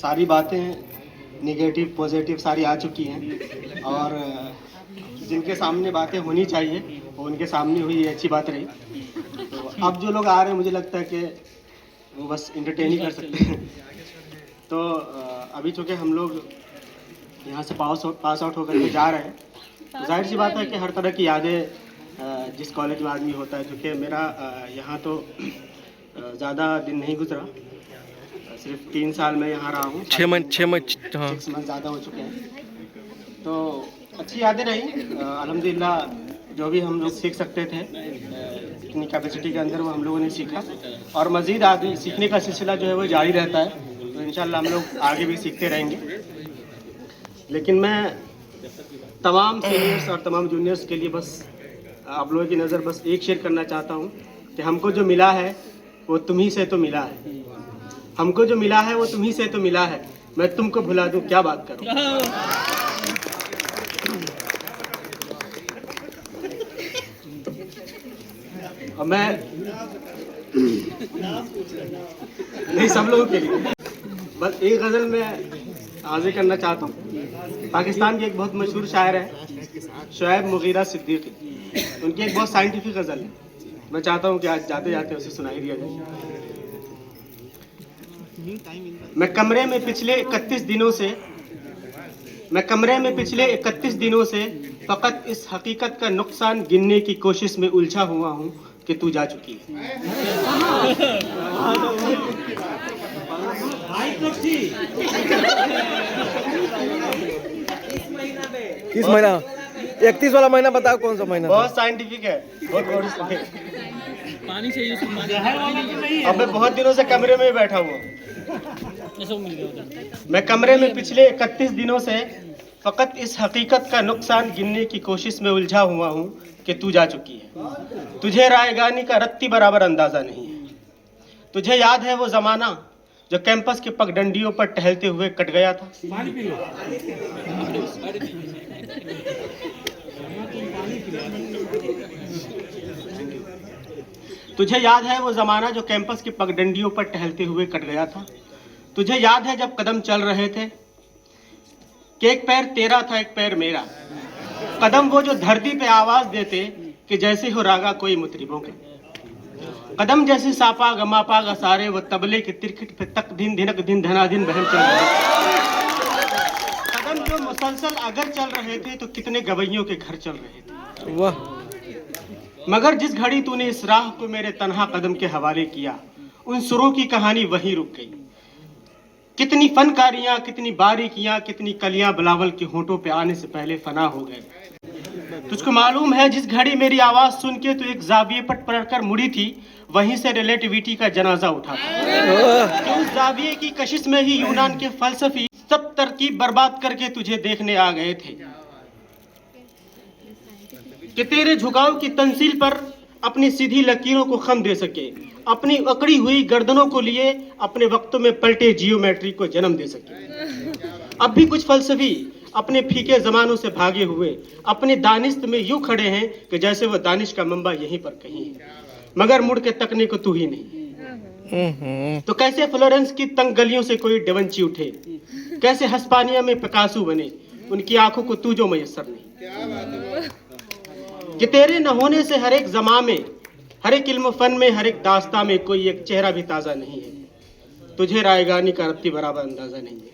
सारी बातें negative positive सारी आ चुकी हैं और जिनके सामने बातें होनी चाहिए वो उनके सामने हुई, ये अच्छी बात रही। तो अब जो लोग आ रहे हैं मुझे लगता है कि वो बस इंटरटेन ही कर सकते हैं। तो अभी चूँकि हम लोग यहाँ से पास आउट होकर के जा रहे हैं, तो जाहिर सी बात है कि हर तरह की यादें जिस कॉलेज में आदमी होता है, क्योंकि मेरा यहाँ तो ज़्यादा दिन नहीं गुजरा, सिर्फ 3 साल में यहाँ रहा हूँ। 6 मंथ 6 मंथ 6 मंथ ज़्यादा हो चुके हैं। तो अच्छी यादें रही अल्हम्दुलिल्लाह। जो भी हम लोग सीख सकते थे इतनी कैपेसिटी के अंदर वो हम लोगों ने सीखा, और मज़ीद आगे सीखने का सिलसिला जो है वो जारी रहता है। तो इंशाल्लाह हम लोग आगे भी सीखते रहेंगे। लेकिन मैं तमाम सीनियर्स और तमाम जूनियर्स के लिए बस आप लोगों की नज़र बस एक शेयर करना चाहता हूँ कि हमको जो मिला है वो तुम्ही से तो मिला है। हमको जो मिला है वो तुम्ही से तो मिला है। मैं तुमको भुला दूँ क्या बात करूँ। और मैं नहीं, सब लोगों के लिए बस एक गज़ल में हाजिर करना चाहता हूँ। पाकिस्तान के एक बहुत मशहूर शायर है शुएब मुगीरा सिद्दीकी, उनकी एक बहुत साइंटिफिक गज़ल है। मैं चाहता हूँ कि आज जाते जाते उसे सुनाई दिया जाए। मैं कमरे में पिछले 31 दिनों से फ़कत इस हकीकत का नुकसान गिनने की कोशिश में उलझा हुआ हूँ कि तू जा चुकी है। किस महीना? 31 वाला महीना बताओ, कौन सा महीना? बहुत साइंटिफिक है, बहुत गौर से। पानी से यूज अब मैं बहुत दिनों से कमरे में ही बैठा हुआ। मैं कमरे में पिछले 31 दिनों से फ़कत इस हकीकत का नुकसान गिनने की कोशिश में उलझा हुआ हूँ कि तू जा चुकी है। तुझे रायगानी का रत्ती बराबर अंदाज़ा नहीं है। तुझे याद है वो ज़माना जो कैंपस के पगडंडियों पर टहलते हुए कट गया था। तुझे याद है वो ज़माना जो कैंपस के पगडंडियों पर टहलते हुए कट गया था। तुझे याद है जब कदम चल रहे थे कि एक पैर तेरा था एक पैर मेरा। कदम वो जो धरती पे आवाज देते कि जैसे हो रागा कोई मुतरिबों के। कदम जैसे सापा गमापा गसारे वो तबले के तिरखट पे तक दिन धिनक दिन धनाधिन बहन चल रहे। कदम जो मुसलसल अगर चल रहे थे तो कितने गवैयों के घर चल रहे थे। वाह। मगर जिस घड़ी तूने इस राह को मेरे तन्हा कदम के हवाले किया, उन सुरों की कहानी वहीं रुक गई। कितनी फनकारियां, कितनी बारीकियां, कितनी कलियां बिलावल के होंठों पे आने से पहले फना हो गए। तुझको मालूम है जिस घड़ी मेरी आवाज सुन के तू एक जाविये पर पड़कर मुड़ी थी, वहीं से रिलेटिविटी का जनाजा उठा था। तो उस जाविये की कशिश में ही यूनान के फलसफी सब तरकीब बर्बाद करके तुझे देखने आ गए थे कि तेरे झुकाव की तंसील पर अपनी सीधी लकीरों को खम दे सके, अपनी अकड़ी हुई गर्दनों को लिए अपने वक्तों में पलटे जियोमेट्री को जन्म दे सके। अब भी कुछ फलसफी अपने फीके जमानों से भागे हुए अपने दानिश्त में यूं खड़े हैं कि जैसे वो दानिश का मंबा यहीं पर कहीं है, मगर मुड़ के तकने को तू ही नहीं। तो कैसे फ्लोरेंस की तंग गलियों से कोई डिवंची उठे, कैसे हस्पानिया में पिकासो बने, उनकी आंखों को तू जो मयसर नहीं। कि तेरे न होने से हर एक जमा में, हर एक इल्म फन में, हर एक दास्ता में कोई एक चेहरा भी ताज़ा नहीं है। तुझे रायगानी का रत्ती बराबर अंदाजा नहीं है।